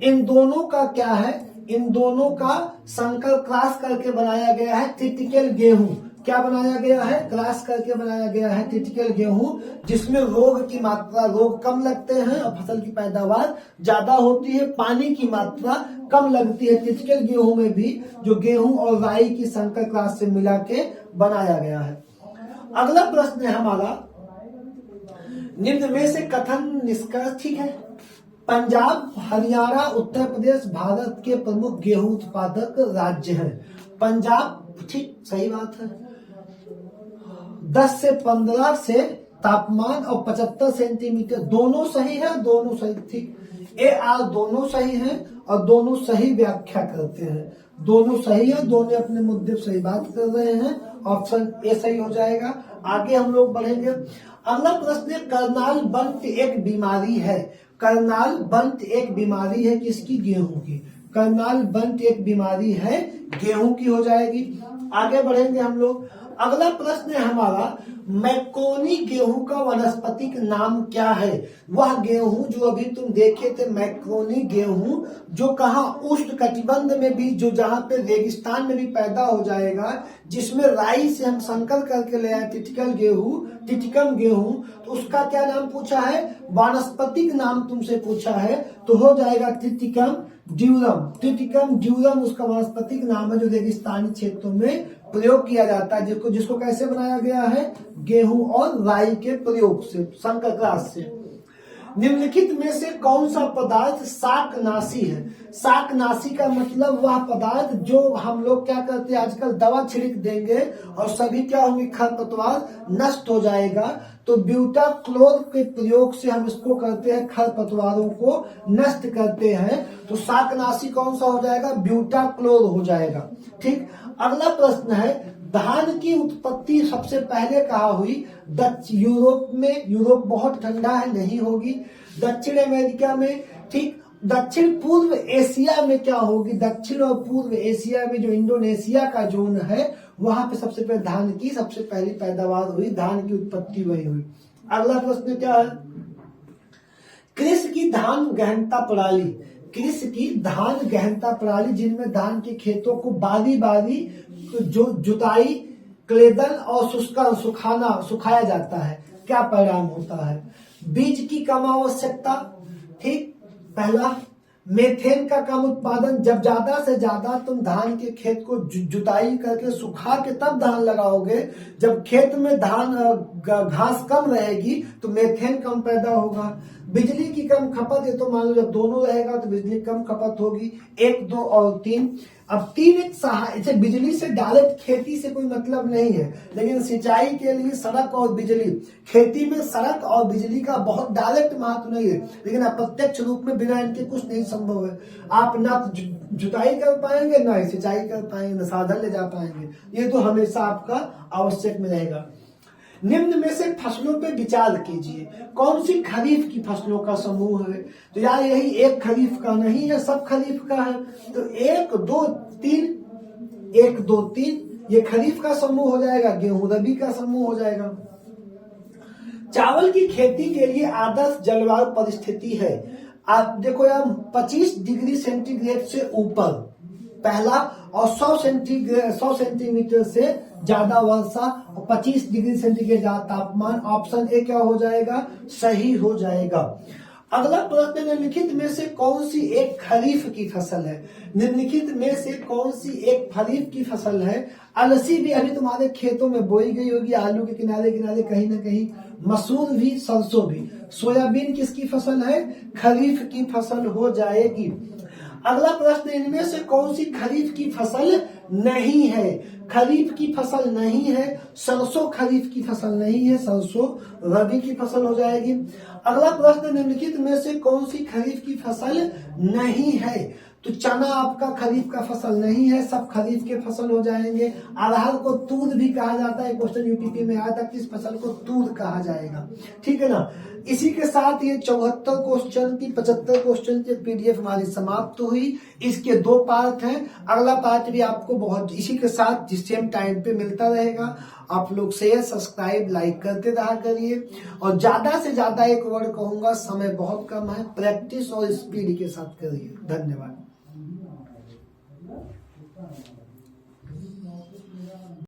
इन दोनों का क्या है, इन दोनों का संकर क्रॉस करके बनाया गया है क्रिटिकल गेहूं। क्या बनाया गया है, क्रॉस करके बनाया गया है क्रिटिकल गेहूं, जिसमें रोग की मात्रा, रोग कम लगते हैं और फसल की पैदावार ज्यादा होती है, पानी की मात्रा कम लगती है। क्रिटिकल गेहूं में भी जो गेहूं और राई की संकर क्रॉस से मिला के बनाया गया है। अगला प्रश्न है हमारा, निम्न में से कथन निष्कर्ष, ठीक है। पंजाब, हरियाणा, उत्तर प्रदेश भारत के प्रमुख गेहूं उत्पादक राज्य हैं। पंजाब, ठीक, सही बात है। 10 से 15 से तापमान और 75 सेंटीमीटर, दोनों सही है, दोनों सही, ठीक। AR दोनों सही है और दोनों सही व्याख्या करते हैं, दोनों सही है, दोनों अपने मुद्दे सही बात कर रहे हैं। ऑप्शन ए सही हो जाएगा। आगे हम लोग बढ़ेंगे। अगला प्रश्न है, करनाल बंट एक बीमारी है। करनाल बंट एक बीमारी है किसकी, गेहूं की। करनाल बंट एक बीमारी है गेहूं की हो जाएगी। आगे बढ़ेंगे हम लोग। अगला प्रश्न है हमारा, मैक्रोनी गेहूं का वानस्पतिक नाम क्या है। वह गेहूं जो अभी तुम देखे थे, मैक्रोनी गेहूं, जो कहाँ, उष्ण कटिबंध में भी, जो जहां पे रेगिस्तान में भी पैदा हो जाएगा, जिसमें राई से हम संकर करके ले आए टिटिकल गेहूं, टिटिकम गेहूं, तो उसका क्या नाम पूछा है, वानस्पतिक नाम तुमसे पूछा है, तो हो जाएगा टिटिकम ड्यूरम। टिटिकम ड्यूरम उसका वानस्पतिक नाम है, जो रेगिस्तानी क्षेत्रों में प्रयोग किया जाता है, जिसको कैसे बनाया गया है, गेहूं और राई के प्रयोग से, संकर क्रॉस से। निम्नलिखित में से कौन सा पदार्थ शाकनाशी है। शाकनाशी का मतलब वह पदार्थ जो हम लोग क्या करते हैं, आजकल दवा छिड़क देंगे और सभी क्या होंगे, खरपतवार नष्ट हो जाएगा। तो ब्यूटाक्लोर के प्रयोग से हम इसको करते हैं, खरपतवारों को नष्ट करते हैं। तो शाकनाशी कौन सा हो जाएगा, ब्यूटाक्लोर हो जाएगा, ठीक। अगला प्रश्न है, धान की उत्पत्ति सबसे पहले कहाँ हुई। यूरोप में, यूरोप बहुत ठंडा है, नहीं होगी। दक्षिण अमेरिका में, ठीक। दक्षिण पूर्व एशिया में क्या होगी, दक्षिण और पूर्व एशिया में जो इंडोनेशिया का जोन है, वहां पे सबसे पहले धान की सबसे पहली पैदावार हुई, धान की उत्पत्ति वही हुई। अगला प्रश्न क्या है, कृषि की धान गहनता प्रणाली। कृषि की धान गहनता प्रणाली, जिनमें धान के खेतों को बारी बारी जो जुताई, क्लेदन और सुखाया जाता है, क्या परिणाम होता है। बीज की कम आवश्यकता, ठीक, पहला। मेथेन का कम उत्पादन, जब ज्यादा से ज्यादा तुम धान के खेत को जुताई करके सुखा के तब धान लगाओगे, जब खेत में धान घास कम रहेगी तो मेथेन कम पैदा होगा। बिजली की कम खपत है, तो मान लो जब दोनों रहेगा तो बिजली कम खपत होगी। 1, 2 और 3। अब 3 एक सहाय, बिजली से डायरेक्ट खेती से कोई मतलब नहीं है, लेकिन सिंचाई के लिए सड़क और बिजली, खेती में सड़क और बिजली का बहुत डायरेक्ट महत्व नहीं है, लेकिन अप्रत्यक्ष रूप में बिना इनके कुछ नहीं संभव है। आप ना जुताई कर पाएंगे, ना ही सिंचाई कर पाएंगे, ना साधन ले जा पाएंगे, ये तो हमेशा आपका आवश्यक में रहेगा। निम्न में से फसलों पे विचार कीजिए, कौन सी खरीफ की फसलों का समूह है? तो यार यही एक खरीफ का नहीं है, सब खरीफ का है। तो 1, 2, 3, 1, 2, 3 ये खरीफ का समूह हो जाएगा, गेहूं रबी का समूह हो जाएगा। चावल की खेती के लिए आदर्श जलवायु परिस्थिति है, आप देखो यार 25 डिग्री सेंटीग्रेड से ऊपर पहला, और 100 सेंटीमीटर से ज्यादा वर्षा और 25 डिग्री सेंटीग्रेड ज्यादा तापमान। ऑप्शन ए क्या हो जाएगा? सही हो जाएगा। अगला प्रश्न, निम्नलिखित में से कौन सी एक खरीफ की फसल है? निम्नलिखित में से कौन सी एक खरीफ की फसल है? अलसी भी अभी तुम्हारे खेतों में बोई गई होगी, आलू के किनारे किनारे कहीं ना कहीं, मसूर भी, सरसों भी। सोयाबीन किसकी फसल है? खरीफ की फसल हो जाएगी। अगला प्रश्न, इनमें से कौन सी खरीफ की फसल नहीं है? खरीफ की फसल नहीं है, सरसों खरीफ की फसल नहीं है, सरसों रबी की फसल हो जाएगी। अगला प्रश्न, निम्नलिखित में से कौन सी खरीफ की फसल नहीं है? तो चना आपका खरीफ का फसल नहीं है, सब खरीफ के फसल हो जाएंगे। अरहर को तूर भी कहा जाता है, क्वेश्चन यूपीपी में आया था, किस फसल को तूर कहा जाएगा? ठीक है ना। इसी के साथ ये 74 क्वेश्चन की 75 क्वेश्चन की पीडीएफ हमारी समाप्त हुई। इसके 2 पार्ट हैं, अगला पार्ट भी आपको बहुत इसी के साथ जिस सेम टाइम पे मिलता रहेगा। आप लोग शेयर, सब्सक्राइब, लाइक करते रहा करिए, और ज्यादा से ज्यादा एक वर्ड कहूंगा, समय बहुत कम है, प्रैक्टिस और स्पीड के साथ करिए। धन्यवाद।